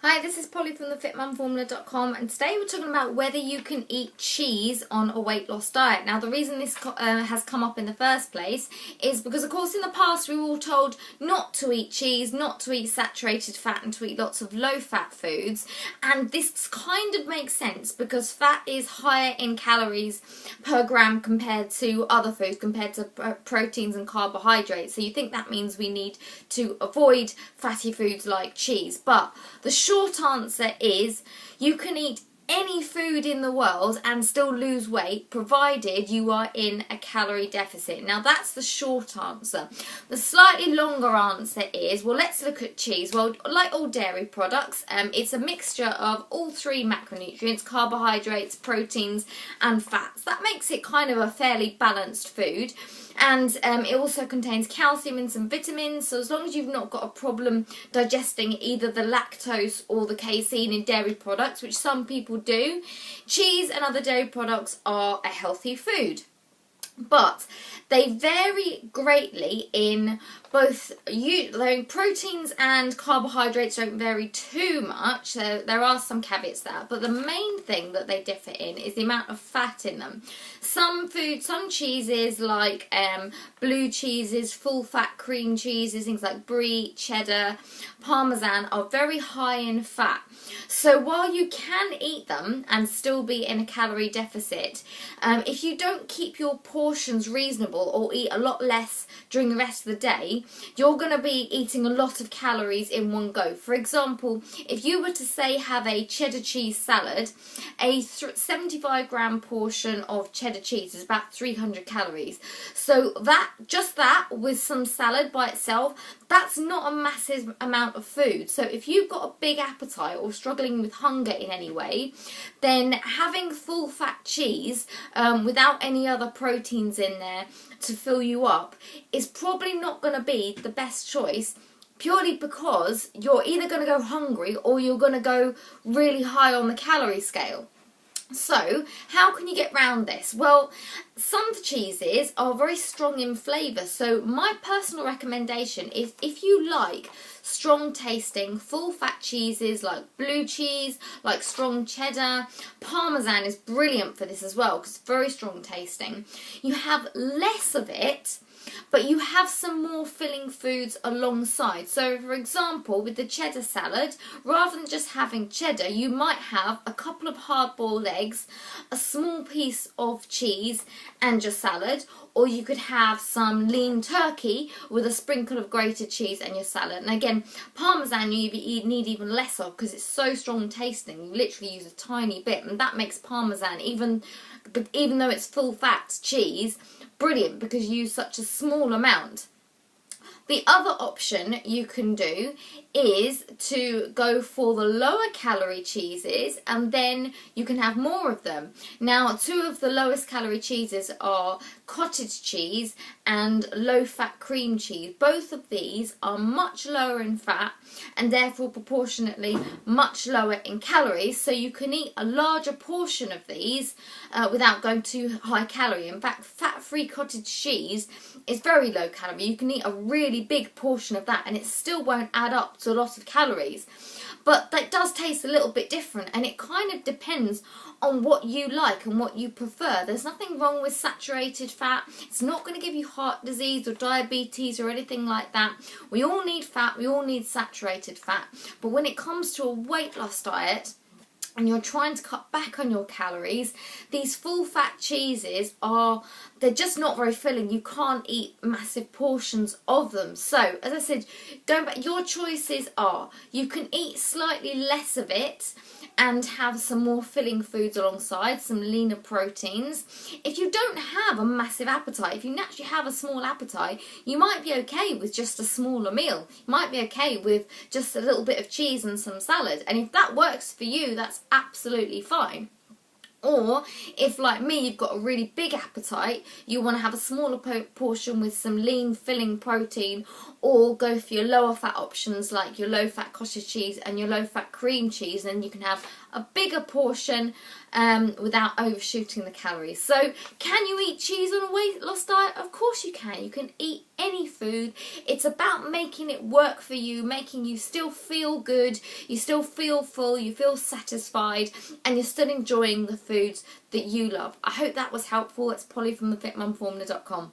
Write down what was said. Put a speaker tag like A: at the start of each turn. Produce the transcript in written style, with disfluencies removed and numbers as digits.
A: Hi, this is Polly from thefitmumformula.com, and today we're talking about whether you can eat cheese on a weight loss diet. Now, the reason this has come up in the first place is because, of course, in the past we were all told not to eat cheese, not to eat saturated fat, and to eat lots of low-fat foods. And this kind of makes sense because fat is higher in calories per gram compared to other foods, compared to proteins and carbohydrates. So you think that means we need to avoid fatty foods like cheese. But the short answer is you can eat any food in the world and still lose weight provided you are in a calorie deficit. Now that's the short answer. The slightly longer answer is, well, let's look at cheese. Well, like all dairy products, it's a mixture of all three macronutrients: carbohydrates, proteins and fats. That makes it kind of a fairly balanced food. And it also contains calcium and some vitamins, so as long as you've not got a problem digesting either the lactose or the casein in dairy products, which some people do, cheese and other dairy products are a healthy food. But they vary greatly in both proteins and carbohydrates don't vary too much. So there are some caveats there, but the main thing that they differ in is the amount of fat in them. Some cheeses like blue cheeses, full fat cream cheeses, things like brie, cheddar, parmesan are very high in fat. So while you can eat them and still be in a calorie deficit, if you don't keep your portions reasonable or eat a lot less during the rest of the day, you're going to be eating a lot of calories in one go. For example, if you were to say have a cheddar cheese salad, a 75 gram portion of cheddar cheese is about 300 calories. So just that with some salad by itself, that's not a massive amount of food. So if you've got a big appetite or struggling with hunger in any way, then having full fat cheese without any other proteins in there to fill you up is probably not going to be the best choice, purely because you're either going to go hungry or you're going to go really high on the calorie scale. So, how can you get round this? Well, some cheeses are very strong in flavour, so my personal recommendation is, if you like strong tasting full fat cheeses like blue cheese, like strong cheddar, parmesan is brilliant for this as well because it's very strong tasting. You have less of it, but you have some more filling foods alongside. So for example, with the cheddar salad, rather than just having cheddar, you might have a couple of hard-boiled eggs, a small piece of cheese and your salad, or you could have some lean turkey with a sprinkle of grated cheese and your salad. And again, parmesan you need even less of because it's so strong tasting. You literally use a tiny bit, and that makes parmesan, even though it's full fat cheese, brilliant because you use such a small amount. The other option you can do is to go for the lower calorie cheeses, and then you can have more of them. Now, two of the lowest calorie cheeses are cottage cheese and low fat cream cheese. Both of these are much lower in fat and therefore proportionately much lower in calories, so you can eat a larger portion of these without going too high calorie. In fact, fat-free cottage cheese is very low calorie. You can eat a really big portion of that and it still won't add up to a lot of calories. But that does taste a little bit different, and it kind of depends on what you like and what you prefer. There's nothing wrong with saturated fat. It's not going to give you heart disease or diabetes or anything like that. We all need fat, we all need saturated fat. But when it comes to a weight loss diet, and you're trying to cut back on your calories, these full fat cheeses they're just not very filling. You can't eat massive portions of them. So, as I said, going back, your choices are, you can eat slightly less of it and have some more filling foods alongside, some leaner proteins. If you don't have a massive appetite, if you naturally have a small appetite, you might be okay with just a smaller meal. You might be okay with just a little bit of cheese and some salad. And if that works for you, that's absolutely fine. Or if, like me, you've got a really big appetite, you want to have a smaller portion with some lean filling protein, or go for your lower fat options like your low fat cottage cheese and your low fat cream cheese, and then you can have a bigger portion without overshooting the calories. So can you eat cheese on a weight loss diet? Of course you can. You can eat any food. It's about making it work for you, making you still feel good, you still feel full, you feel satisfied, and you're still enjoying the foods that you love. I hope that was helpful. It's Polly from thefitmumformula.com.